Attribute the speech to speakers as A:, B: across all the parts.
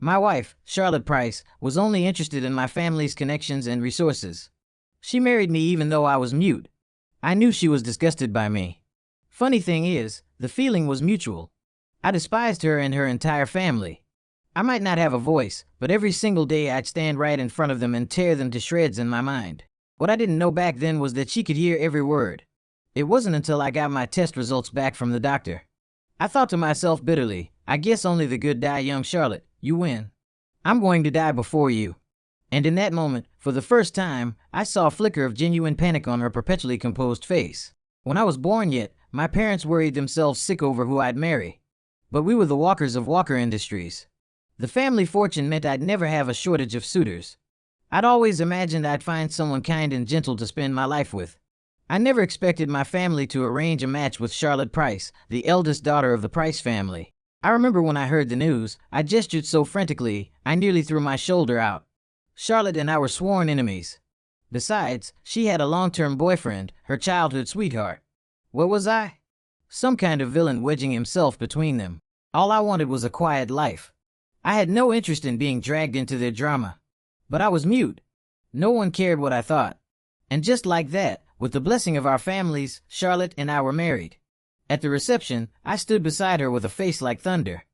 A: My wife, Charlotte Price, was only interested in my family's connections and resources. She married me even though I was mute. I knew she was disgusted by me. Funny thing is, the feeling was mutual. I despised her and her entire family. I might not have a voice, but every single day I'd stand right in front of them and tear them to shreds in my mind. What I didn't know back then was that she could hear every word. It wasn't until I got my test results back from the doctor. I thought to myself bitterly, I guess only the good die young, Charlotte. You win. I'm going to die before you. And in that moment, for the first time, I saw a flicker of genuine panic on her perpetually composed face. When I was born yet, my parents worried themselves sick over who I'd marry. But we were the Walkers of Walker Industries. The family fortune meant I'd never have a shortage of suitors. I'd always imagined I'd find someone kind and gentle to spend my life with. I never expected my family to arrange a match with Charlotte Price, the eldest daughter of the Price family. I remember when I heard the news, I gestured so frantically, I nearly threw my shoulder out. Charlotte and I were sworn enemies. Besides, she had a long-term boyfriend, her childhood sweetheart. What was I? Some kind of villain wedging himself between them. All I wanted was a quiet life. I had no interest in being dragged into their drama. But I was mute. No one cared what I thought. And just like that, with the blessing of our families, Charlotte and I were married. At the reception, I stood beside her with a face like thunder.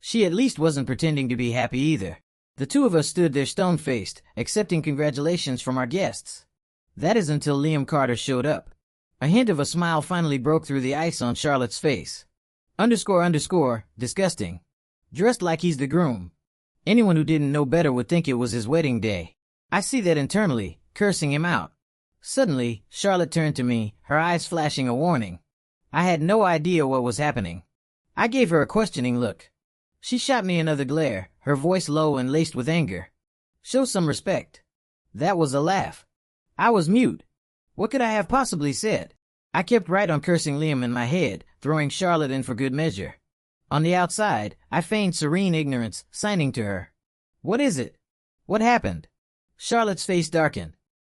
A: She at least wasn't pretending to be happy either. The two of us stood there stone-faced, accepting congratulations from our guests. That is until Liam Carter showed up. A hint of a smile finally broke through the ice on Charlotte's face. Disgusting. Dressed like he's the groom. Anyone who didn't know better would think it was his wedding day. I see that internally, cursing him out. Suddenly, Charlotte turned to me, her eyes flashing a warning. I had no idea what was happening. I gave her a questioning look. She shot me another glare, her voice low and laced with anger. Show some respect. That was a laugh. I was mute. What could I have possibly said? I kept right on cursing Liam in my head, throwing Charlotte in for good measure. On the outside, I feigned serene ignorance, signing to her. What is it? What happened? Charlotte's face darkened.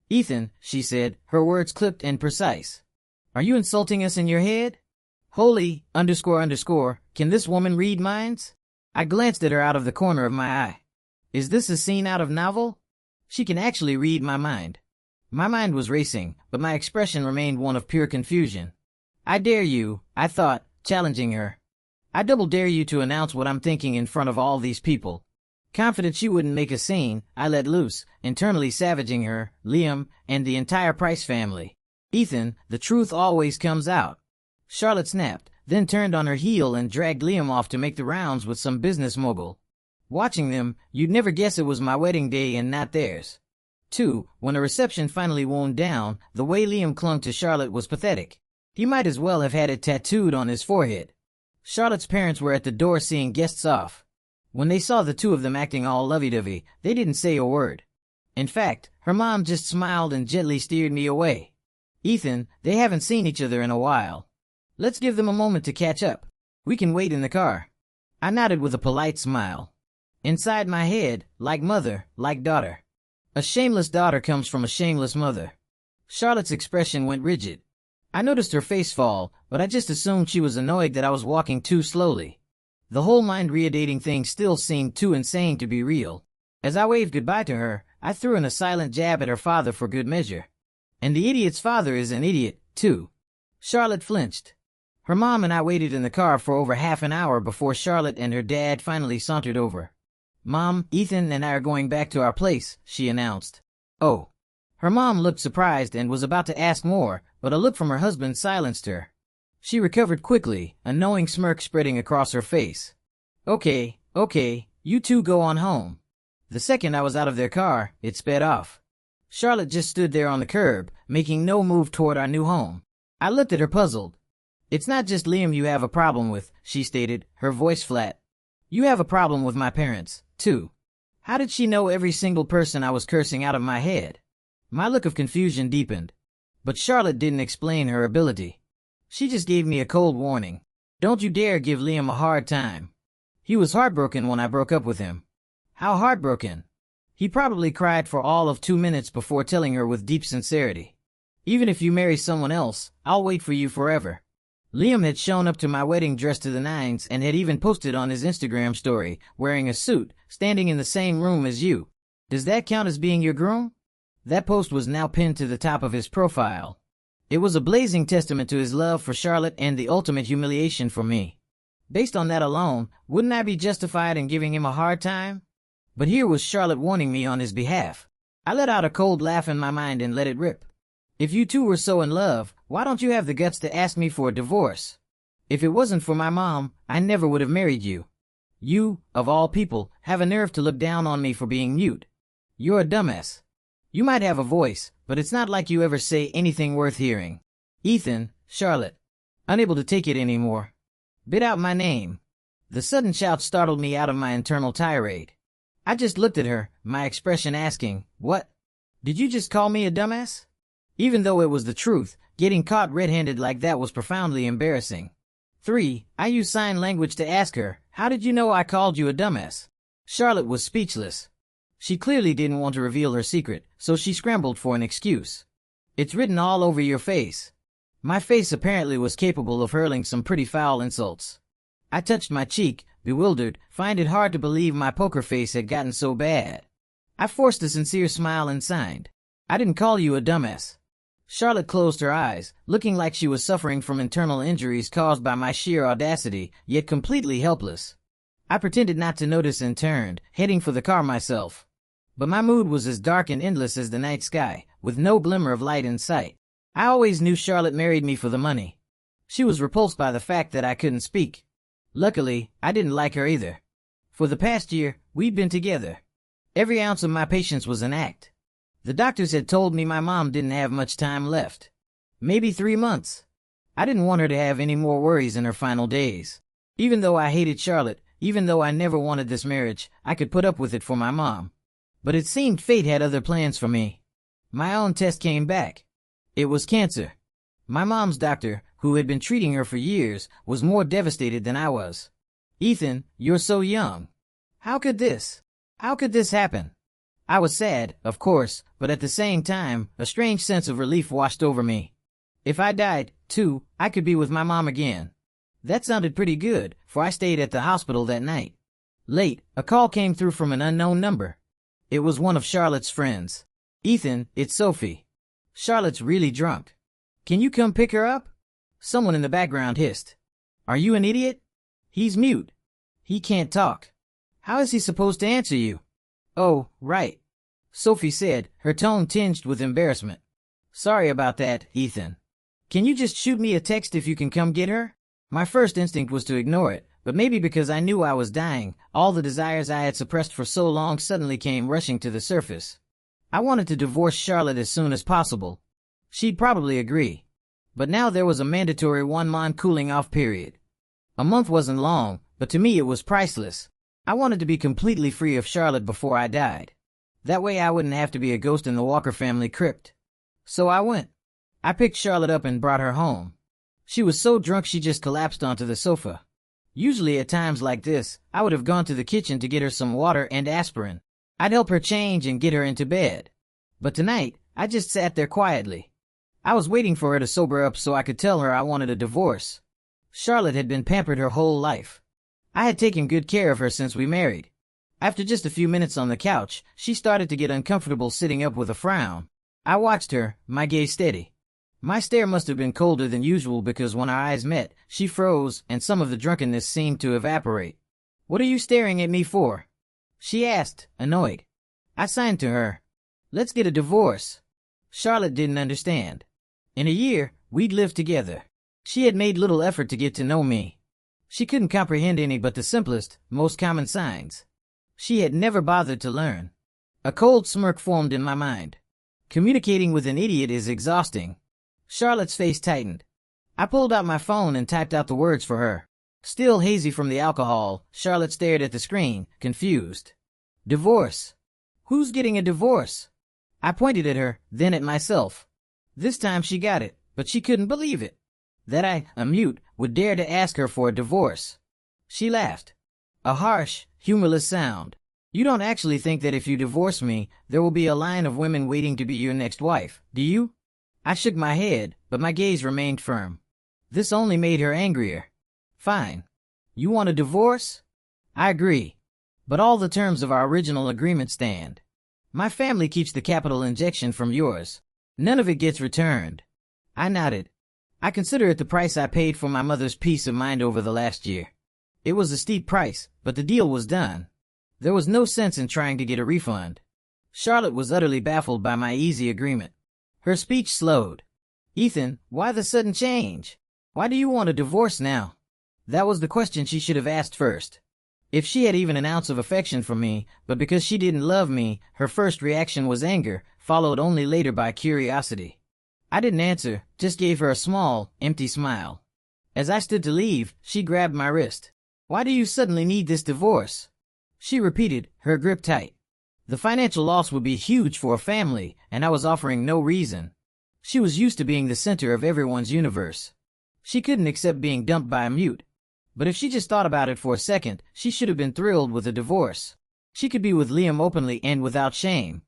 A: Ethan, she said, her words clipped and precise. Are you insulting us in your head? Holy, can this woman read minds? I glanced at her out of the corner of my eye. Is this a scene out of novel? She can actually read my mind. My mind was racing, but my expression remained one of pure confusion. I dare you, I thought, challenging her. I double dare you to announce what I'm thinking in front of all these people. Confident she wouldn't make a scene, I let loose, internally savaging her, Liam, and the entire Price family. Ethan, the truth always comes out. Charlotte snapped, then turned on her heel and dragged Liam off to make the rounds with some business mogul. Watching them, you'd never guess it was my wedding day and not theirs. 2. When the reception finally wound down, the way Liam clung to Charlotte was pathetic. He might as well have had it tattooed on his forehead. Charlotte's parents were at the door seeing guests off. When they saw the two of them acting all lovey-dovey, they didn't say a word. In fact, her mom just smiled and gently steered me away. Ethan, they haven't seen each other in a while. Let's give them a moment to catch up. We can wait in the car. I nodded with a polite smile. Inside my head, like mother, like daughter. A shameless daughter comes from a shameless mother. Charlotte's expression went rigid. I noticed her face fall, but I just assumed she was annoyed that I was walking too slowly. The whole mind-readating thing still seemed too insane to be real. As I waved goodbye to her, I threw in a silent jab at her father for good measure. And the idiot's father is an idiot, too. Charlotte flinched. Her mom and I waited in the car for over half an hour before Charlotte and her dad finally sauntered over. Mom, Ethan and I are going back to our place, she announced. Oh. Her mom looked surprised and was about to ask more, but a look from her husband silenced her. She recovered quickly, a knowing smirk spreading across her face. Okay, you two go on home. The second I was out of their car, it sped off. Charlotte just stood there on the curb, making no move toward our new home. I looked at her puzzled. It's not just Liam you have a problem with, she stated, her voice flat. You have a problem with my parents, too. How did she know every single person I was cursing out of my head? My look of confusion deepened. But Charlotte didn't explain her ability. She just gave me a cold warning. Don't you dare give Liam a hard time. He was heartbroken when I broke up with him. How heartbroken? He probably cried for all of 2 minutes before telling her with deep sincerity. Even if you marry someone else, I'll wait for you forever. Liam had shown up to my wedding dressed to the nines and had even posted on his Instagram story, wearing a suit, standing in the same room as you. Does that count as being your groom? That post was now pinned to the top of his profile. It was a blazing testament to his love for Charlotte and the ultimate humiliation for me. Based on that alone, wouldn't I be justified in giving him a hard time? But here was Charlotte warning me on his behalf. I let out a cold laugh in my mind and let it rip. If you two were so in love, why don't you have the guts to ask me for a divorce? If it wasn't for my mom, I never would have married you. You, of all people, have a nerve to look down on me for being mute. You're a dumbass. You might have a voice, but it's not like you ever say anything worth hearing. Ethan, Charlotte. Unable to take it anymore. Bit out my name. The sudden shout startled me out of my internal tirade. I just looked at her, my expression asking, "What? Did you just call me a dumbass?" Even though it was the truth, getting caught red-handed like that was profoundly embarrassing. 3. I used sign language to ask her, "How did you know I called you a dumbass?" Charlotte was speechless. She clearly didn't want to reveal her secret, so she scrambled for an excuse. "It's written all over your face." My face apparently was capable of hurling some pretty foul insults. I touched my cheek, bewildered, find it hard to believe my poker face had gotten so bad. I forced a sincere smile and signed, "I didn't call you a dumbass." Charlotte closed her eyes, looking like she was suffering from internal injuries caused by my sheer audacity, yet completely helpless. I pretended not to notice and turned, heading for the car myself. But my mood was as dark and endless as the night sky, with no glimmer of light in sight. I always knew Charlotte married me for the money. She was repulsed by the fact that I couldn't speak. Luckily, I didn't like her either. For the past year, we'd been together. Every ounce of my patience was an act. The doctors had told me my mom didn't have much time left. Maybe 3 months. I didn't want her to have any more worries in her final days. Even though I hated Charlotte, even though I never wanted this marriage, I could put up with it for my mom. But it seemed fate had other plans for me. My own test came back. It was cancer. My mom's doctor, who had been treating her for years, was more devastated than I was. "Ethan, you're so young. How could this happen?" I was sad, of course, but at the same time, a strange sense of relief washed over me. If I died, too, I could be with my mom again. That sounded pretty good, for I stayed at the hospital that night. Late, a call came through from an unknown number. It was one of Charlotte's friends. "Ethan, it's Sophie. Charlotte's really drunk. Can you come pick her up?" Someone in the background hissed. "Are you an idiot? He's mute. He can't talk. How is he supposed to answer you?" "Oh, right," Sophie said, her tone tinged with embarrassment. "Sorry about that, Ethan. Can you just shoot me a text if you can come get her?" My first instinct was to ignore it, but maybe because I knew I was dying, all the desires I had suppressed for so long suddenly came rushing to the surface. I wanted to divorce Charlotte as soon as possible. She'd probably agree. But now there was a mandatory 1-month cooling-off period. A month wasn't long, but to me it was priceless. I wanted to be completely free of Charlotte before I died. That way I wouldn't have to be a ghost in the Walker family crypt. So I went. I picked Charlotte up and brought her home. She was so drunk she just collapsed onto the sofa. Usually at times like this, I would have gone to the kitchen to get her some water and aspirin. I'd help her change and get her into bed. But tonight, I just sat there quietly. I was waiting for her to sober up so I could tell her I wanted a divorce. Charlotte had been pampered her whole life. I had taken good care of her since we married. After just a few minutes on the couch, she started to get uncomfortable sitting up with a frown. I watched her, my gaze steady. My stare must have been colder than usual because when our eyes met, she froze and some of the drunkenness seemed to evaporate. "What are you staring at me for?" she asked, annoyed. I signed to her. "Let's get a divorce." Charlotte didn't understand. In a year, we'd lived together. She had made little effort to get to know me. She couldn't comprehend any but the simplest, most common signs. She had never bothered to learn. A cold smirk formed in my mind. Communicating with an idiot is exhausting. Charlotte's face tightened. I pulled out my phone and typed out the words for her. Still hazy from the alcohol, Charlotte stared at the screen, confused. "Divorce? Who's getting a divorce?" I pointed at her, then at myself. This time she got it, but she couldn't believe it. That I, a mute, would dare to ask her for a divorce. She laughed. A harsh, humorless sound. "You don't actually think that if you divorce me, there will be a line of women waiting to be your next wife, do you?" I shook my head, but my gaze remained firm. This only made her angrier. Fine. You want a divorce? I agree. But all the terms of our original agreement stand. My family keeps the capital injection from yours. None of it gets returned. I nodded. I consider it the price I paid for my mother's peace of mind over the last year. It was a steep price, but the deal was done. There was no sense in trying to get a refund. Charlotte was utterly baffled by my easy agreement. Her speech slowed. Ethan, why the sudden change? Why do you want a divorce now? That was the question she should have asked first. If she had even an ounce of affection for me, but because she didn't love me, her first reaction was anger, followed only later by curiosity. I didn't answer, just gave her a small, empty smile. As I stood to leave, she grabbed my wrist. Why do you suddenly need this divorce? She repeated, her grip tight. The financial loss would be huge for a family, and I was offering no reason. She was used to being the center of everyone's universe. She couldn't accept being dumped by a mute. But if she just thought about it for a second, she should have been thrilled with a divorce. She could be with Liam openly and without shame.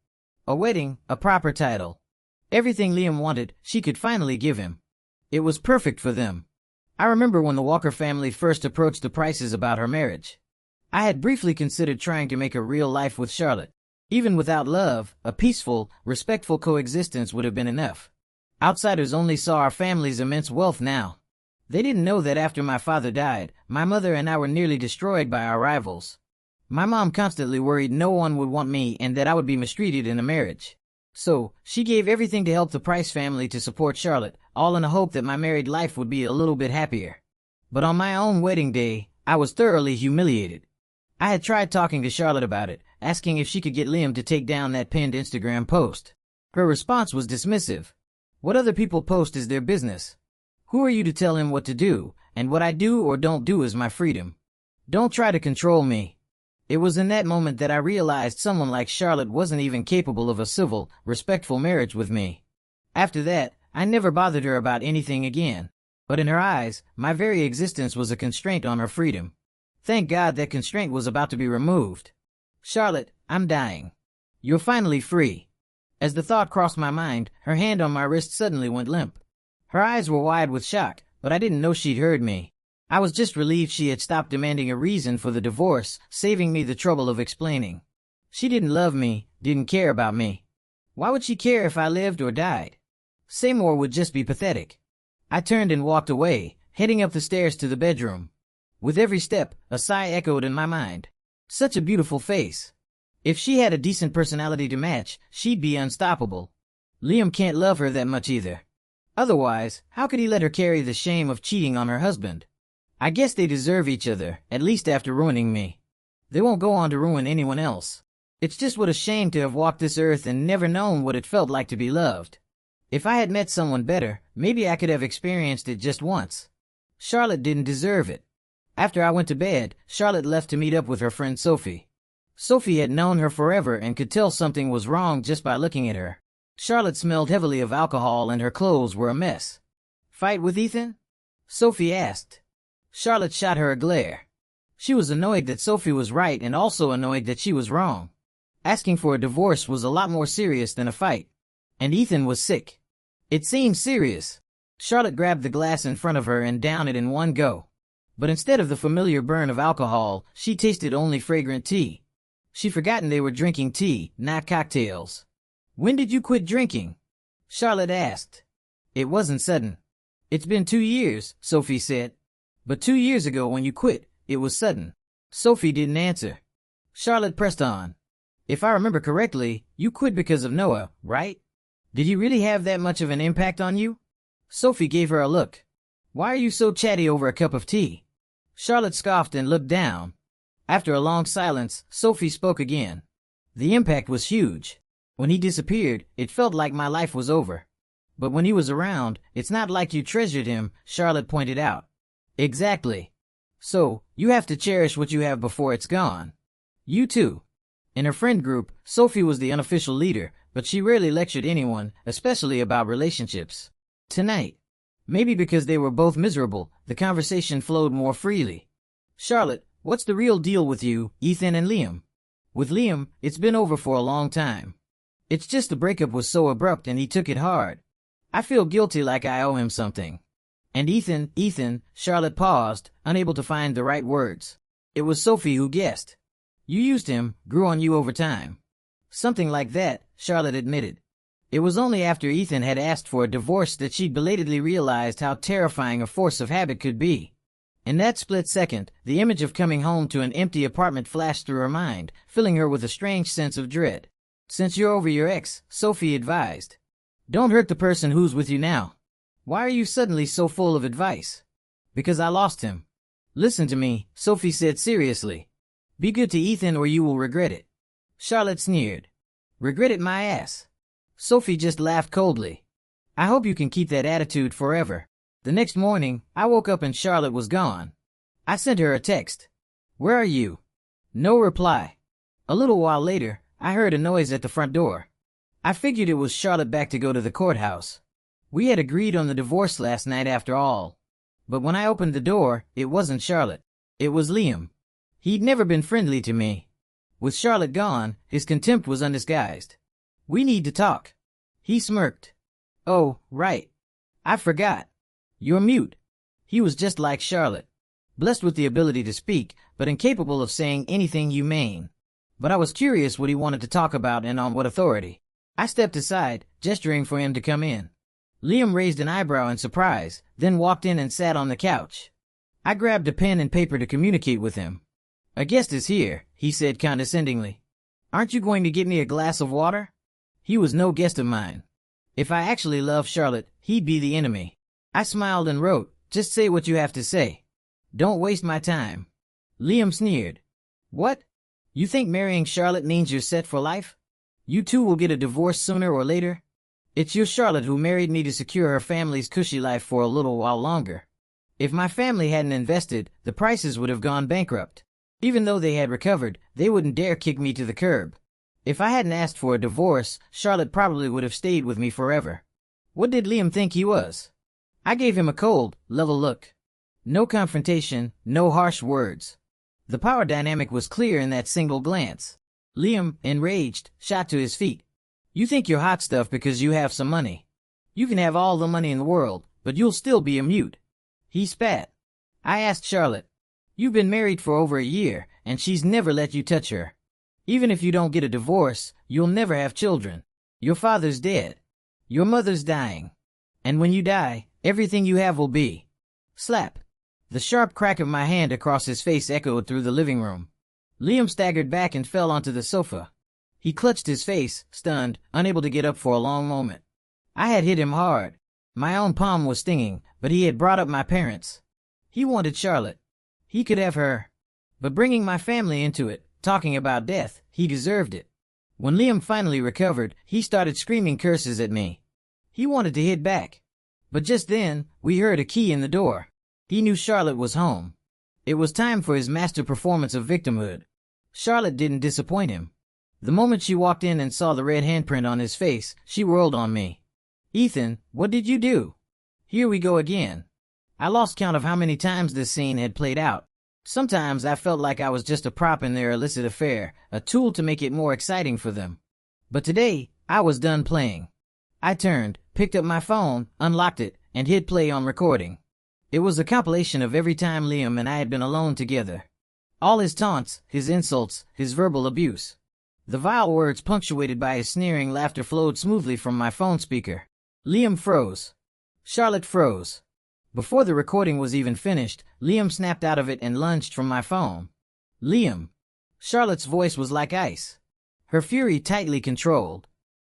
A: A wedding, a proper title. Everything Liam wanted, she could finally give him. It was perfect for them. I remember when the Walker family first approached the Prices about her marriage. I had briefly considered trying to make a real life with Charlotte. Even without love, a peaceful, respectful coexistence would have been enough. Outsiders only saw our family's immense wealth now. They didn't know that after my father died, my mother and I were nearly destroyed by our rivals. My mom constantly worried no one would want me and that I would be mistreated in a marriage. So, she gave everything to help the Price family to support Charlotte, all in the hope that my married life would be a little bit happier. But on my own wedding day, I was thoroughly humiliated. I had tried talking to Charlotte about it, asking if she could get Liam to take down that pinned Instagram post. Her response was dismissive. What other people post is their business. Who are you to tell him what to do, and what I do or don't do is my freedom. Don't try to control me. It was in that moment that I realized someone like Charlotte wasn't even capable of a civil, respectful marriage with me. After that, I never bothered her about anything again. But in her eyes, my very existence was a constraint on her freedom. Thank God that constraint was about to be removed. Charlotte, I'm dying. You're finally free. As the thought crossed my mind, her hand on my wrist suddenly went limp. Her eyes were wide with shock, but I didn't know she'd heard me. I was just relieved she had stopped demanding a reason for the divorce, saving me the trouble of explaining. She didn't love me, didn't care about me. Why would she care if I lived or died? Say more would just be pathetic. I turned and walked away, heading up the stairs to the bedroom. With every step, a sigh echoed in my mind. Such a beautiful face. If she had a decent personality to match, she'd be unstoppable. Liam can't love her that much either. Otherwise, how could he let her carry the shame of cheating on her husband? I guess they deserve each other, at least after ruining me. They won't go on to ruin anyone else. It's just what a shame to have walked this earth and never known what it felt like to be loved. If I had met someone better, maybe I could have experienced it just once. Charlotte didn't deserve it. After I went to bed, Charlotte left to meet up with her friend Sophie. Sophie had known her forever and could tell something was wrong just by looking at her. Charlotte smelled heavily of alcohol and her clothes were a mess. Fight with Ethan? Sophie asked. Charlotte shot her a glare. She was annoyed that Sophie was right and also annoyed that she was wrong. Asking for a divorce was a lot more serious than a fight. And Ethan was sick. It seemed serious. Charlotte grabbed the glass in front of her and downed it in one go. But instead of the familiar burn of alcohol, she tasted only fragrant tea. She'd forgotten they were drinking tea, not cocktails. When did you quit drinking? Charlotte asked. It wasn't sudden. It's been 2 years, Sophie said. But 2 years ago when you quit, it was sudden. Sophie didn't answer. Charlotte pressed on. If I remember correctly, you quit because of Noah, right? Did he really have that much of an impact on you? Sophie gave her a look. Why are you so chatty over a cup of tea? Charlotte scoffed and looked down. After a long silence, Sophie spoke again. The impact was huge. When he disappeared, it felt like my life was over. But when he was around, it's not like you treasured him, Charlotte pointed out. Exactly. So, you have to cherish what you have before it's gone. You too. In her friend group, Sophie was the unofficial leader, but she rarely lectured anyone, especially about relationships. Tonight, maybe because they were both miserable, the conversation flowed more freely. Charlotte, what's the real deal with you, Ethan and Liam? With Liam, it's been over for a long time. It's just the breakup was so abrupt and he took it hard. I feel guilty like I owe him something. And Ethan, Charlotte paused, unable to find the right words. It was Sophie who guessed. You used him, grew on you over time. Something like that, Charlotte admitted. It was only after Ethan had asked for a divorce that she'd belatedly realized how terrifying a force of habit could be. In that split second, the image of coming home to an empty apartment flashed through her mind, filling her with a strange sense of dread. Since you're over your ex, Sophie advised. Don't hurt the person who's with you now. Why are you suddenly so full of advice? Because I lost him. Listen to me, Sophie said seriously. Be good to Ethan or you will regret it. Charlotte sneered. Regret it my ass. Sophie just laughed coldly. I hope you can keep that attitude forever. The next morning, I woke up and Charlotte was gone. I sent her a text. Where are you? No reply. A little while later, I heard a noise at the front door. I figured it was Charlotte back to go to the courthouse. We had agreed on the divorce last night after all. But when I opened the door, it wasn't Charlotte. It was Liam. He'd never been friendly to me. With Charlotte gone, his contempt was undisguised. We need to talk. He smirked. Oh, right. I forgot. You're mute. He was just like Charlotte. Blessed with the ability to speak, but incapable of saying anything humane. But I was curious what he wanted to talk about and on what authority. I stepped aside, gesturing for him to come in. Liam raised an eyebrow in surprise, then walked in and sat on the couch. I grabbed a pen and paper to communicate with him. A guest is here, he said condescendingly. Aren't you going to get me a glass of water? He was no guest of mine. If I actually loved Charlotte, he'd be the enemy. I smiled and wrote, just say what you have to say. Don't waste my time. Liam sneered. What? You think marrying Charlotte means you're set for life? You two will get a divorce sooner or later? It's your Charlotte who married me to secure her family's cushy life for a little while longer. If my family hadn't invested, the Prices would have gone bankrupt. Even though they had recovered, they wouldn't dare kick me to the curb. If I hadn't asked for a divorce, Charlotte probably would have stayed with me forever. What did Liam think he was? I gave him a cold, level look. No confrontation, no harsh words. The power dynamic was clear in that single glance. Liam, enraged, shot to his feet. You think you're hot stuff because you have some money. You can have all the money in the world, but you'll still be a mute. He spat. I asked Charlotte. You've been married for over a year, and she's never let you touch her. Even if you don't get a divorce, you'll never have children. Your father's dead. Your mother's dying. And when you die, everything you have will be. Slap. The sharp crack of my hand across his face echoed through the living room. Liam staggered back and fell onto the sofa. He clutched his face, stunned, unable to get up for a long moment. I had hit him hard. My own palm was stinging, but he had brought up my parents. He wanted Charlotte. He could have her. But bringing my family into it, talking about death, he deserved it. When Liam finally recovered, he started screaming curses at me. He wanted to hit back. But just then, we heard a key in the door. He knew Charlotte was home. It was time for his master performance of victimhood. Charlotte didn't disappoint him. The moment she walked in and saw the red handprint on his face, she whirled on me. Ethan, what did you do? Here we go again. I lost count of how many times this scene had played out. Sometimes I felt like I was just a prop in their illicit affair, a tool to make it more exciting for them. But today, I was done playing. I turned, picked up my phone, unlocked it, and hit play on recording. It was a compilation of every time Liam and I had been alone together. All his taunts, his insults, his verbal abuse. The vile words punctuated by his sneering laughter flowed smoothly from my phone speaker. Liam froze. Charlotte froze. Before the recording was even finished, Liam snapped out of it and lunged from my phone. Liam. Charlotte's voice was like ice. Her fury tightly controlled.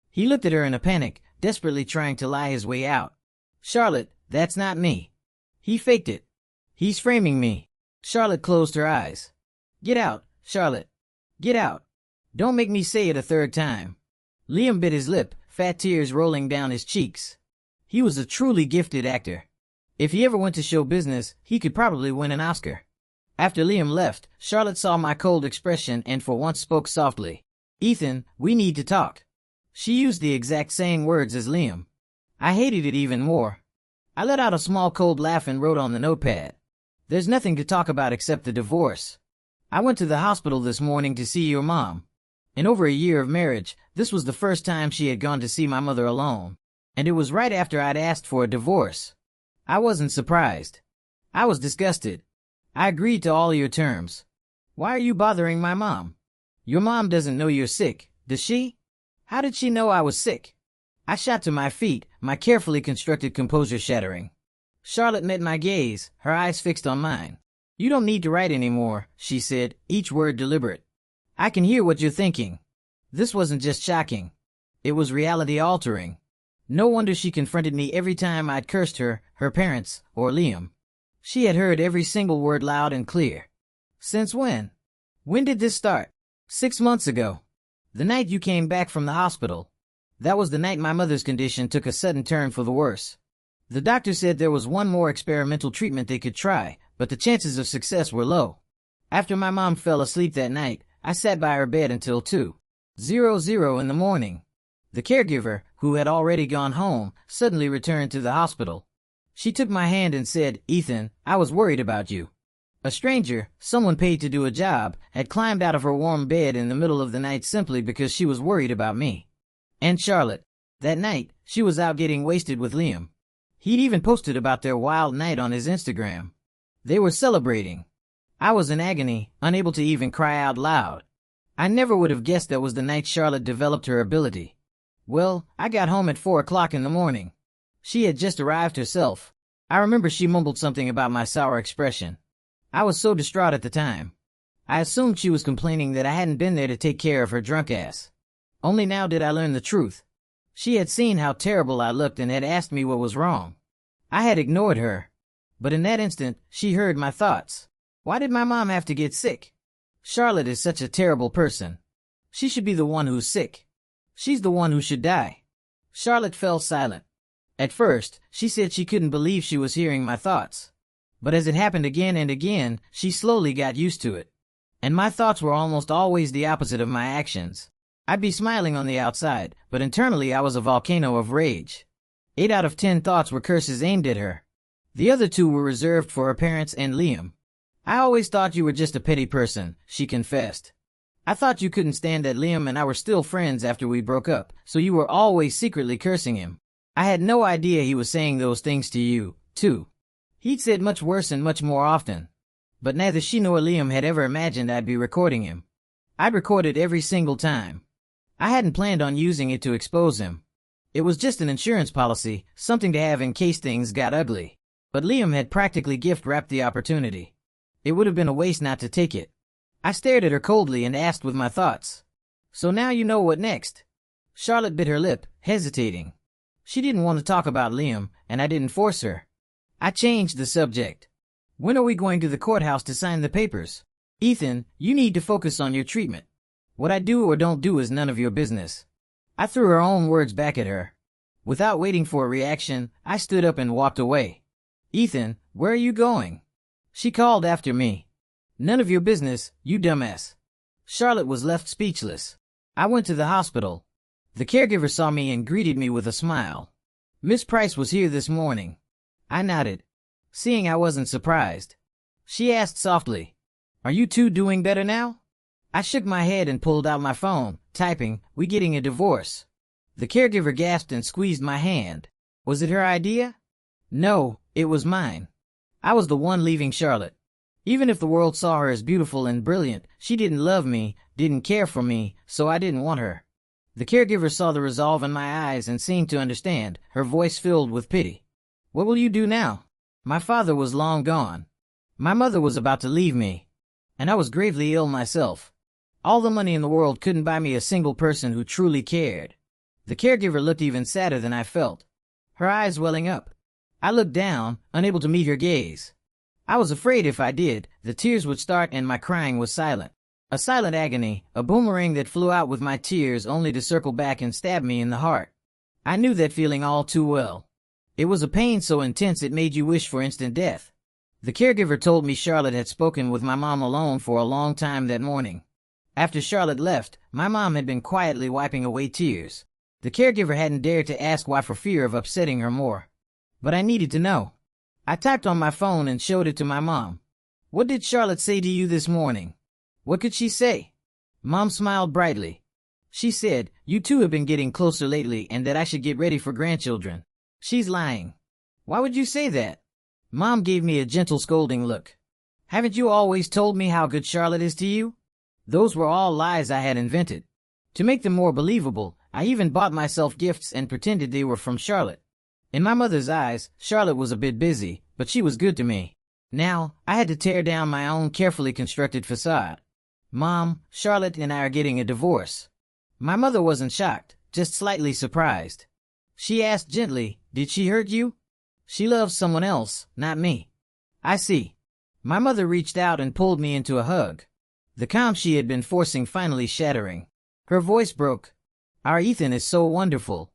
A: He looked at her in a panic, desperately trying to lie his way out. Charlotte, that's not me. He faked it. He's framing me. Charlotte closed her eyes. Get out, Charlotte. Get out. Don't make me say it a third time. Liam bit his lip, fat tears rolling down his cheeks. He was a truly gifted actor. If he ever went to show business, he could probably win an Oscar. After Liam left, Charlotte saw my cold expression and for once spoke softly. Ethan, we need to talk. She used the exact same words as Liam. I hated it even more. I let out a small cold laugh and wrote on the notepad. There's nothing to talk about except the divorce. I went to the hospital this morning to see your mom. In over a year of marriage, this was the first time she had gone to see my mother alone. And it was right after I'd asked for a divorce. I wasn't surprised. I was disgusted. I agreed to all your terms. Why are you bothering my mom? Your mom doesn't know you're sick, does she? How did she know I was sick? I shot to my feet, my carefully constructed composure shattering. Charlotte met my gaze, her eyes fixed on mine. You don't need to write anymore, she said, each word deliberate. I can hear what you're thinking. This wasn't just shocking. It was reality-altering. No wonder she confronted me every time I'd cursed her, her parents, or Liam. She had heard every single word loud and clear. Since when? When did this start? 6 months ago. The night you came back from the hospital. That was the night my mother's condition took a sudden turn for the worse. The doctor said there was one more experimental treatment they could try, but the chances of success were low. After my mom fell asleep that night, I sat by her bed until 2:00 in the morning. The caregiver, who had already gone home, suddenly returned to the hospital. She took my hand and said, Ethan, I was worried about you. A stranger, someone paid to do a job, had climbed out of her warm bed in the middle of the night simply because she was worried about me. And Charlotte. That night, she was out getting wasted with Liam. He'd even posted about their wild night on his Instagram. They were celebrating. I was in agony, unable to even cry out loud. I never would have guessed that was the night Charlotte developed her ability. Well, I got home at 4 o'clock in the morning. She had just arrived herself. I remember she mumbled something about my sour expression. I was so distraught at the time. I assumed she was complaining that I hadn't been there to take care of her drunk ass. Only now did I learn the truth. She had seen how terrible I looked and had asked me what was wrong. I had ignored her. But in that instant, she heard my thoughts. Why did my mom have to get sick? Charlotte is such a terrible person. She should be the one who's sick. She's the one who should die. Charlotte fell silent. At first, she said she couldn't believe she was hearing my thoughts. But as it happened again and again, she slowly got used to it. And my thoughts were almost always the opposite of my actions. I'd be smiling on the outside, but internally I was a volcano of rage. 8 out of 10 thoughts were curses aimed at her. The other 2 were reserved for her parents and Liam. I always thought you were just a petty person, she confessed. I thought you couldn't stand that Liam and I were still friends after we broke up, so you were always secretly cursing him. I had no idea he was saying those things to you, too. He'd said much worse and much more often. But neither she nor Liam had ever imagined I'd be recording him. I'd recorded every single time. I hadn't planned on using it to expose him. It was just an insurance policy, something to have in case things got ugly. But Liam had practically gift-wrapped the opportunity. It would have been a waste not to take it. I stared at her coldly and asked with my thoughts. So now you know what next? Charlotte bit her lip, hesitating. She didn't want to talk about Liam, and I didn't force her. I changed the subject. When are we going to the courthouse to sign the papers? Ethan, you need to focus on your treatment. What I do or don't do is none of your business. I threw her own words back at her. Without waiting for a reaction, I stood up and walked away. Ethan, where are you going? She called after me. None of your business, you dumbass. Charlotte was left speechless. I went to the hospital. The caregiver saw me and greeted me with a smile. Miss Price was here this morning. I nodded, seeing I wasn't surprised. She asked softly, Are you two doing better now? I shook my head and pulled out my phone, typing, We getting a divorce. The caregiver gasped and squeezed my hand. Was it her idea? No, it was mine. I was the one leaving Charlotte. Even if the world saw her as beautiful and brilliant, she didn't love me, didn't care for me, so I didn't want her. The caregiver saw the resolve in my eyes and seemed to understand, her voice filled with pity. What will you do now? My father was long gone. My mother was about to leave me. And I was gravely ill myself. All the money in the world couldn't buy me a single person who truly cared. The caregiver looked even sadder than I felt, her eyes welling up. I looked down, unable to meet her gaze. I was afraid if I did, the tears would start and my crying was silent. A silent agony, a boomerang that flew out with my tears only to circle back and stab me in the heart. I knew that feeling all too well. It was a pain so intense it made you wish for instant death. The caregiver told me Charlotte had spoken with my mom alone for a long time that morning. After Charlotte left, my mom had been quietly wiping away tears. The caregiver hadn't dared to ask why for fear of upsetting her more. But I needed to know. I typed on my phone and showed it to my mom. What did Charlotte say to you this morning? What could she say? Mom smiled brightly. She said, You two have been getting closer lately and that I should get ready for grandchildren. She's lying. Why would you say that? Mom gave me a gentle scolding look. Haven't you always told me how good Charlotte is to you? Those were all lies I had invented. To make them more believable, I even bought myself gifts and pretended they were from Charlotte. In my mother's eyes, Charlotte was a bit busy, but she was good to me. Now, I had to tear down my own carefully constructed facade. Mom, Charlotte and I are getting a divorce. My mother wasn't shocked, just slightly surprised. She asked gently, "Did she hurt you?" "She loves someone else, not me." "I see." My mother reached out and pulled me into a hug. The calm she had been forcing finally shattering. Her voice broke. "Our Ethan is so wonderful.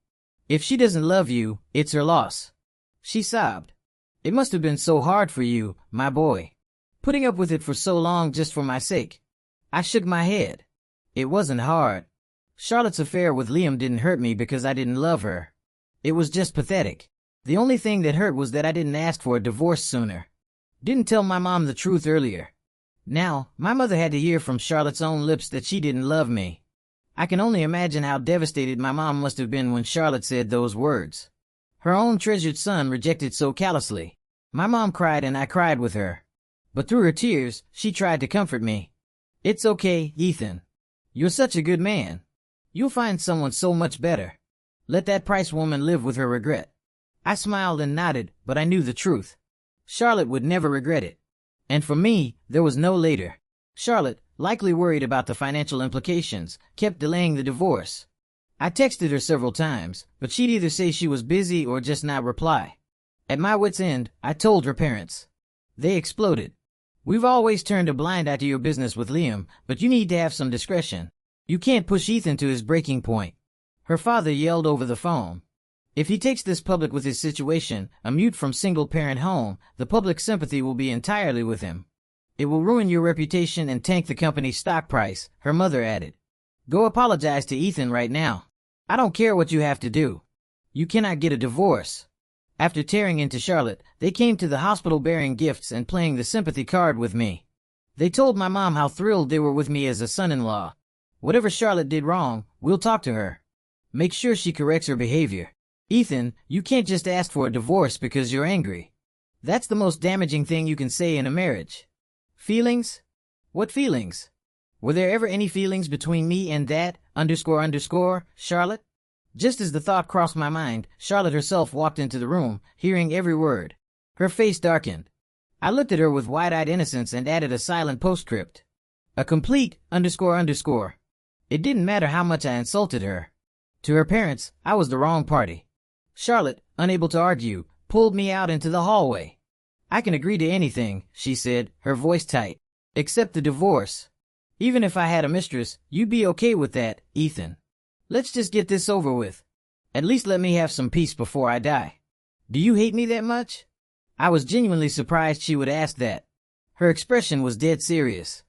A: If she doesn't love you, it's her loss." She sobbed. "It must have been so hard for you, my boy. Putting up with it for so long just for my sake." I shook my head. It wasn't hard. Charlotte's affair with Liam didn't hurt me because I didn't love her. It was just pathetic. The only thing that hurt was that I didn't ask for a divorce sooner. Didn't tell my mom the truth earlier. Now, my mother had to hear from Charlotte's own lips that she didn't love me. I can only imagine how devastated my mom must have been when Charlotte said those words. Her own treasured son rejected so callously. My mom cried and I cried with her. But through her tears, she tried to comfort me. "It's okay, Ethan. You're such a good man. You'll find someone so much better. Let that Price woman live with her regret." I smiled and nodded, but I knew the truth. Charlotte would never regret it. And for me, there was no later. Charlotte, likely worried about the financial implications, kept delaying the divorce. I texted her several times, but she'd either say she was busy or just not reply. At my wit's end, I told her parents. They exploded. "We've always turned a blind eye to your business with Liam, but you need to have some discretion. You can't push Ethan to his breaking point." Her father yelled over the phone. "If he takes this public with his situation, a mute from single-parent home, the public sympathy will be entirely with him. It will ruin your reputation and tank the company's stock price," her mother added. "Go apologize to Ethan right now. I don't care what you have to do. You cannot get a divorce." After tearing into Charlotte, they came to the hospital bearing gifts and playing the sympathy card with me. They told my mom how thrilled they were with me as a son-in-law. "Whatever Charlotte did wrong, we'll talk to her. Make sure she corrects her behavior. Ethan, you can't just ask for a divorce because you're angry. That's the most damaging thing you can say in a marriage." Feelings? What feelings? Were there ever any feelings between me and that Charlotte? Just as the thought crossed my mind, Charlotte herself walked into the room, hearing every word. Her face darkened. I looked at her with wide-eyed innocence and added a silent postscript. A complete __. It didn't matter how much I insulted her. To her parents, I was the wrong party. Charlotte, unable to argue, pulled me out into the hallway. "I can agree to anything," she said, her voice tight. "Except the divorce. Even if I had a mistress, you'd be okay with that, Ethan. Let's just get this over with. At least let me have some peace before I die. Do you hate me that much?" I was genuinely surprised she would ask that. Her expression was dead serious.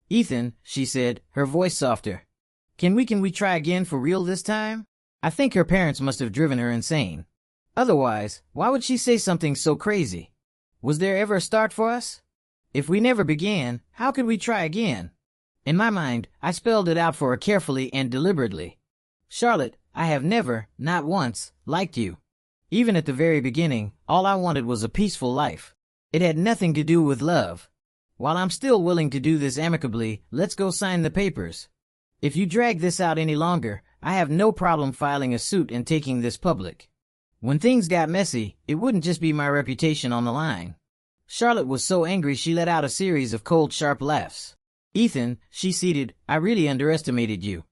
A: "Ethan," she said, her voice softer. Can we try again for real this time?" I think her parents must have driven her insane. Otherwise, why would she say something so crazy? Was there ever a start for us? If we never began, how could we try again? In my mind, I spelled it out for her carefully and deliberately. "Charlotte, I have never, not once, liked you. Even at the very beginning, all I wanted was a peaceful life. It had nothing to do with love. While I'm still willing to do this amicably, let's go sign the papers. If you drag this out any longer, I have no problem filing a suit and taking this public." When things got messy, it wouldn't just be my reputation on the line. Charlotte was so angry she let out a series of cold, sharp laughs. "Ethan," she ceded, "I really underestimated you.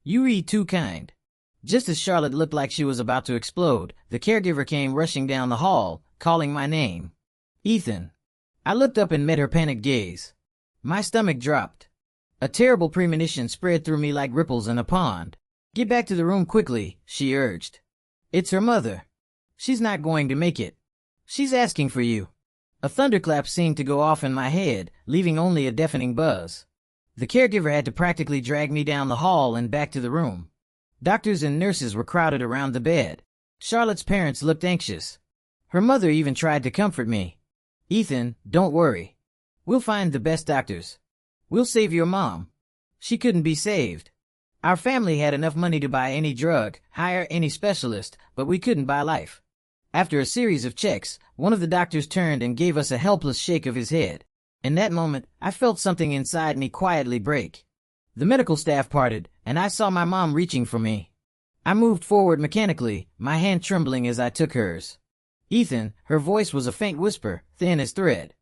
A: You read too kind." Just as Charlotte looked like she was about to explode, the caregiver came rushing down the hall, calling my name. "Ethan." I looked up and met her panicked gaze. My stomach dropped. A terrible premonition spread through me like ripples in a pond. "Get back to the room quickly," she urged. "It's her mother. She's not going to make it. She's asking for you." A thunderclap seemed to go off in my head, leaving only a deafening buzz. The caregiver had to practically drag me down the hall and back to the room. Doctors and nurses were crowded around the bed. Charlotte's parents looked anxious. Her mother even tried to comfort me. "Ethan, don't worry. We'll find the best doctors. We'll save your mom." She couldn't be saved. Our family had enough money to buy any drug, hire any specialist, but we couldn't buy life. After a series of checks, one of the doctors turned and gave us a helpless shake of his head. In that moment, I felt something inside me quietly break. The medical staff parted, and I saw my mom reaching for me. I moved forward mechanically, my hand trembling as I took hers. "Ethan," her voice was a faint whisper, thin as thread.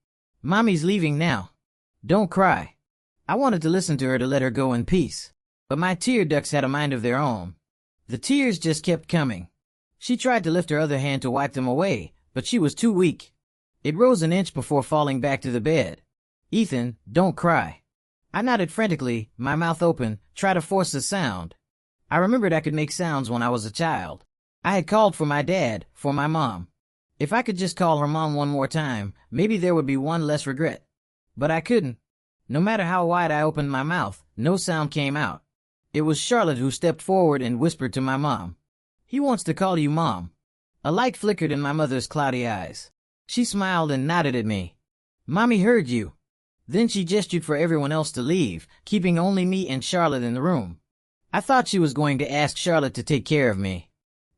A: "Mommy's leaving now. Don't cry." I wanted to listen to her to let her go in peace. But my tear ducts had a mind of their own. The tears just kept coming. She tried to lift her other hand to wipe them away, but she was too weak. It rose an inch before falling back to the bed. "Ethan, don't cry." I nodded frantically, my mouth open, try to force a sound. I remembered I could make sounds when I was a child. I had called for my dad, for my mom. If I could just call her mom one more time, maybe there would be one less regret. But I couldn't. No matter how wide I opened my mouth, no sound came out. It was Charlotte who stepped forward and whispered to my mom. "He wants to call you Mom." A light flickered in my mother's cloudy eyes. She smiled and nodded at me. "Mommy heard you." Then she gestured for everyone else to leave, keeping only me and Charlotte in the room. I thought she was going to ask Charlotte to take care of me.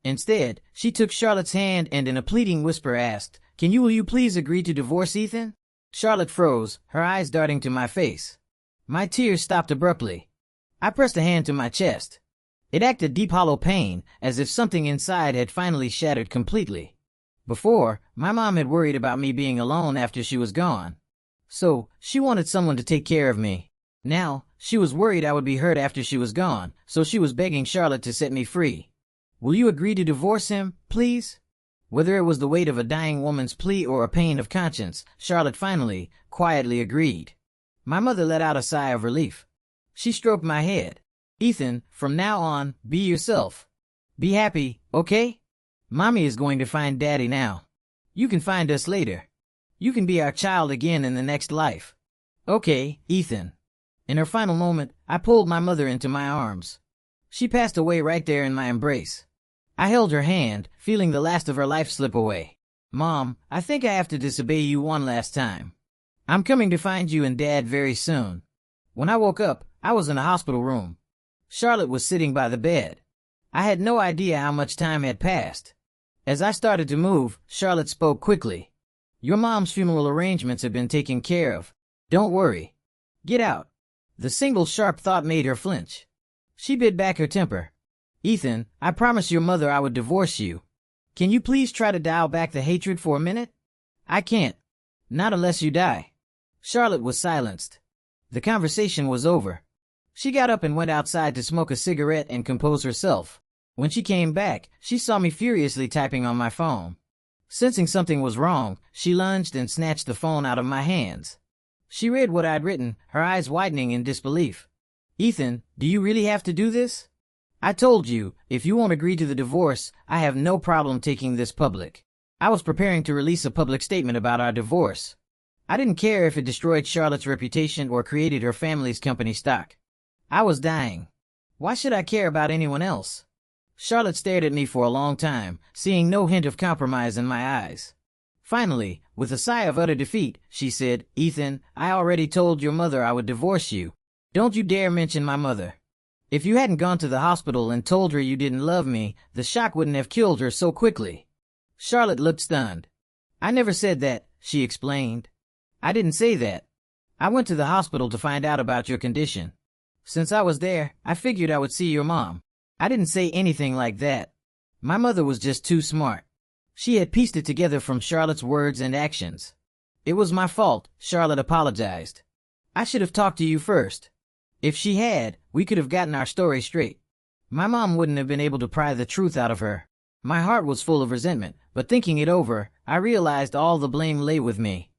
A: Instead, she took Charlotte's hand and in a pleading whisper asked, Will you please agree to divorce Ethan?" Charlotte froze, her eyes darting to my face. My tears stopped abruptly. I pressed a hand to my chest. It acted deep hollow pain, as if something inside had finally shattered completely. Before, my mom had worried about me being alone after she was gone. So, she wanted someone to take care of me. Now, she was worried I would be hurt after she was gone, so she was begging Charlotte to set me free. "Will you agree to divorce him, please?" Whether it was the weight of a dying woman's plea or a pain of conscience, Charlotte finally, quietly agreed. My mother let out a sigh of relief. She stroked my head. "Ethan, from now on, be yourself. Be happy, okay? Mommy is going to find Daddy now. You can find us later. You can be our child again in the next life. Okay, Ethan." In her final moment, I pulled my mother into my arms. She passed away right there in my embrace. I held her hand, feeling the last of her life slip away. "Mom, I think I have to disobey you one last time. I'm coming to find you and Dad very soon." When I woke up, I was in a hospital room. Charlotte was sitting by the bed. I had no idea how much time had passed. As I started to move, Charlotte spoke quickly. "Your mom's funeral arrangements have been taken care of. Don't worry. Get out." The single sharp thought made her flinch. She bit back her temper. "Ethan, I promised your mother I would divorce you. Can you please try to dial back the hatred for a minute?" "I can't. Not unless you die." Charlotte was silenced. The conversation was over. She got up and went outside to smoke a cigarette and compose herself. When she came back, she saw me furiously typing on my phone. Sensing something was wrong, she lunged and snatched the phone out of my hands. She read what I'd written, her eyes widening in disbelief. "Ethan, do you really have to do this? I told you, if you won't agree to the divorce, I have no problem taking this public." I was preparing to release a public statement about our divorce. I didn't care if it destroyed Charlotte's reputation or created her family's company stock. I was dying. Why should I care about anyone else? Charlotte stared at me for a long time, seeing no hint of compromise in my eyes. Finally, with a sigh of utter defeat, she said, "Ethan, I already told your mother I would divorce you. Don't you dare mention my mother. If you hadn't gone to the hospital and told her you didn't love me, the shock wouldn't have killed her so quickly." Charlotte looked stunned. "I never said that," she explained. "I didn't say that. I went to the hospital to find out about your condition. Since I was there, I figured I would see your mom. I didn't say anything like that. My mother was just too smart." She had pieced it together from Charlotte's words and actions. "It was my fault," Charlotte apologized. "I should have talked to you first. If she had, we could have gotten our story straight. My mom wouldn't have been able to pry the truth out of her." My heart was full of resentment, but thinking it over, I realized all the blame lay with me.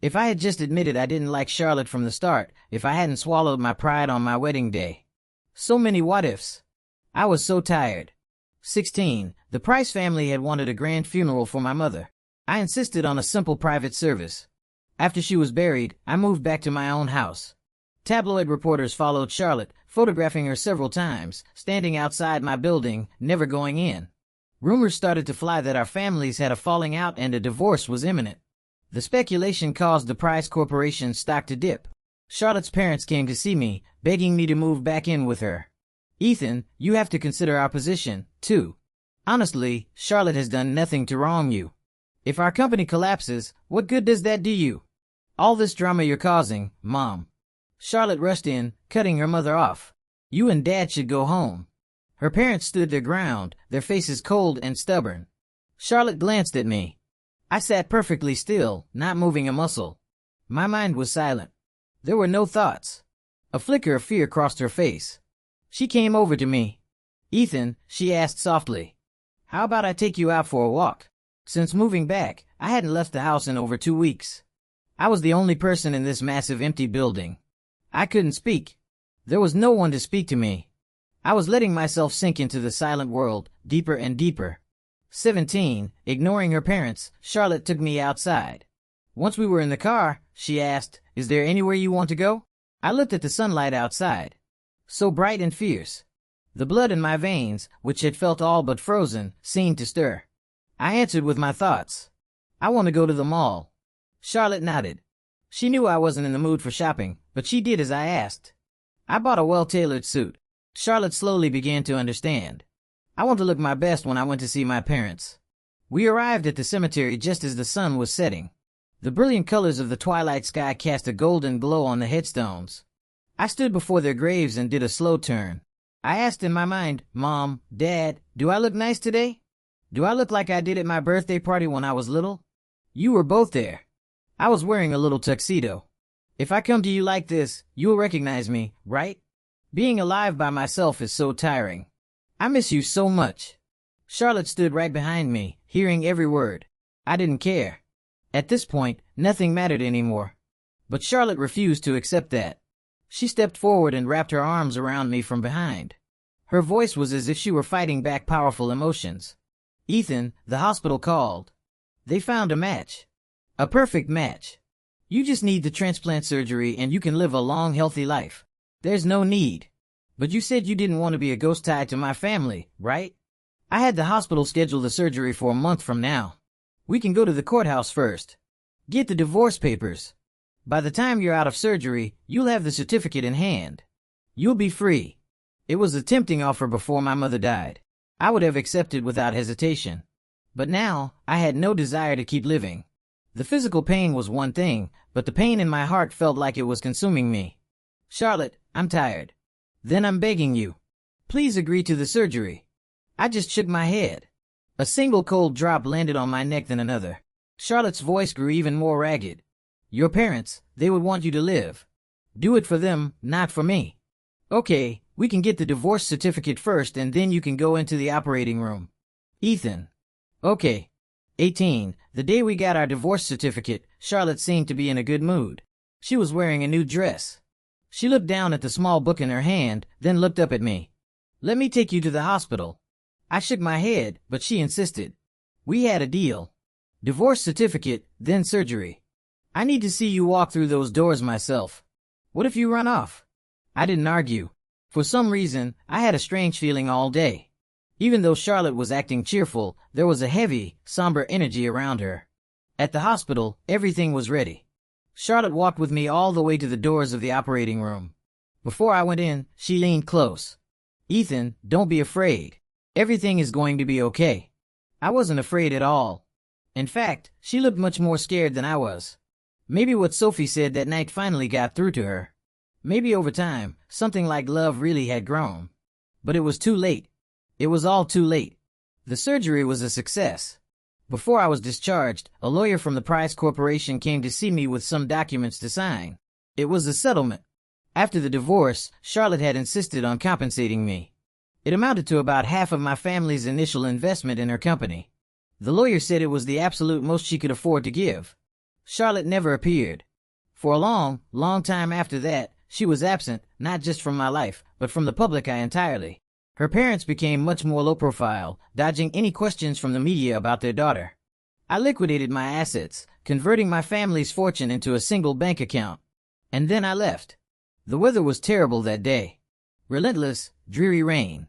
A: If I had just admitted I didn't like Charlotte from the start, if I hadn't swallowed my pride on my wedding day. So many what-ifs. I was so tired. 16. The Price family had wanted a grand funeral for my mother. I insisted on a simple private service. After she was buried, I moved back to my own house. Tabloid reporters followed Charlotte, photographing her several times, standing outside my building, never going in. Rumors started to fly that our families had a falling out and a divorce was imminent. The speculation caused the Price Corporation's stock to dip. Charlotte's parents came to see me, begging me to move back in with her. "Ethan, you have to consider our position, too." Honestly, Charlotte has done nothing to wrong you. If our company collapses, what good does that do you? All this drama you're causing, Mom. Charlotte rushed in, cutting her mother off. You and Dad should go home. Her parents stood their ground, their faces cold and stubborn. Charlotte glanced at me. I sat perfectly still, not moving a muscle. My mind was silent. There were no thoughts. A flicker of fear crossed her face. She came over to me. Ethan, she asked softly, how about I take you out for a walk? Since moving back, I hadn't left the house in over 2 weeks. I was the only person in this massive empty building. I couldn't speak. There was no one to speak to me. I was letting myself sink into the silent world, deeper and deeper. 17, ignoring her parents, Charlotte took me outside. Once we were in the car, she asked, is there anywhere you want to go? I looked at the sunlight outside. So bright and fierce. The blood in my veins, which had felt all but frozen, seemed to stir. I answered with my thoughts. I want to go to the mall. Charlotte nodded. She knew I wasn't in the mood for shopping, but she did as I asked. I bought a well-tailored suit. Charlotte slowly began to understand. I want to look my best when I went to see my parents. We arrived at the cemetery just as the sun was setting. The brilliant colors of the twilight sky cast a golden glow on the headstones. I stood before their graves and did a slow turn. I asked in my mind, Mom, Dad, do I look nice today? Do I look like I did at my birthday party when I was little? You were both there. I was wearing a little tuxedo. If I come to you like this, you'll recognize me, right? Being alive by myself is so tiring. I miss you so much. Charlotte stood right behind me, hearing every word. I didn't care. At this point, nothing mattered anymore. But Charlotte refused to accept that. She stepped forward and wrapped her arms around me from behind. Her voice was as if she were fighting back powerful emotions. Ethan, the hospital called. They found a match. A perfect match. You just need the transplant surgery and you can live a long, healthy life. There's no need. But you said you didn't want to be a ghost tied to my family, right? I had the hospital schedule the surgery for a month from now. We can go to the courthouse first. Get the divorce papers. By the time you're out of surgery, you'll have the certificate in hand. You'll be free. It was a tempting offer before my mother died. I would have accepted without hesitation. But now, I had no desire to keep living. The physical pain was one thing, but the pain in my heart felt like it was consuming me. Charlotte, I'm tired. Then I'm begging you. Please agree to the surgery. I just shook my head. A single cold drop landed on my neck than another. Charlotte's voice grew even more ragged. Your parents, they would want you to live. Do it for them, not for me. Okay, we can get the divorce certificate first and then you can go into the operating room. Ethan. Okay. 18. The day we got our divorce certificate, Charlotte seemed to be in a good mood. She was wearing a new dress. She looked down at the small book in her hand, then looked up at me. Let me take you to the hospital. I shook my head, but she insisted. We had a deal. Divorce certificate, then surgery. I need to see you walk through those doors myself. What if you run off? I didn't argue. For some reason, I had a strange feeling all day. Even though Charlotte was acting cheerful, there was a heavy, somber energy around her. At the hospital, everything was ready. Charlotte walked with me all the way to the doors of the operating room. Before I went in, she leaned close. Ethan, don't be afraid. Everything is going to be okay. I wasn't afraid at all. In fact, she looked much more scared than I was. Maybe what Sophie said that night finally got through to her. Maybe over time, something like love really had grown. But it was too late. It was all too late. The surgery was a success. Before I was discharged, a lawyer from the Price Corporation came to see me with some documents to sign. It was a settlement. After the divorce, Charlotte had insisted on compensating me. It amounted to about half of my family's initial investment in her company. The lawyer said it was the absolute most she could afford to give. Charlotte never appeared. For a long, long time after that, she was absent, not just from my life, but from the public eye entirely. Her parents became much more low profile, dodging any questions from the media about their daughter. I liquidated my assets, converting my family's fortune into a single bank account. And then I left. The weather was terrible that day. Relentless, dreary rain.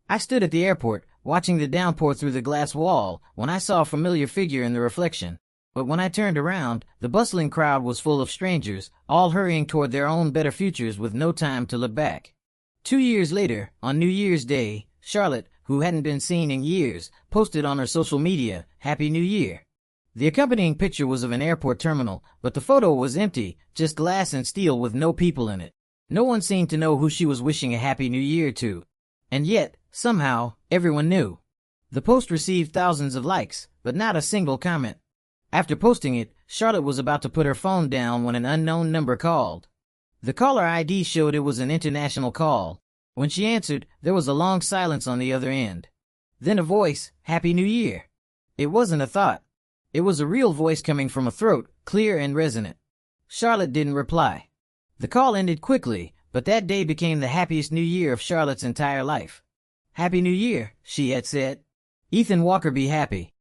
A: I stood at the airport, watching the downpour through the glass wall, when I saw a familiar figure in the reflection. But when I turned around, the bustling crowd was full of strangers, all hurrying toward their own better futures with no time to look back. 2 years later, on New Year's Day, Charlotte, who hadn't been seen in years, posted on her social media, "Happy New Year." The accompanying picture was of an airport terminal, but the photo was empty, just glass and steel with no people in it. No one seemed to know who she was wishing a Happy New Year to. And yet, somehow, everyone knew. The post received thousands of likes, but not a single comment. After posting it, Charlotte was about to put her phone down when an unknown number called. The caller ID showed it was an international call. When she answered, there was a long silence on the other end. Then a voice, "Happy New Year." It wasn't a thought. It was a real voice coming from a throat, clear and resonant. Charlotte didn't reply. The call ended quickly, but that day became the happiest New Year of Charlotte's entire life. "Happy New Year," she had said. "Ethan Walker, be happy."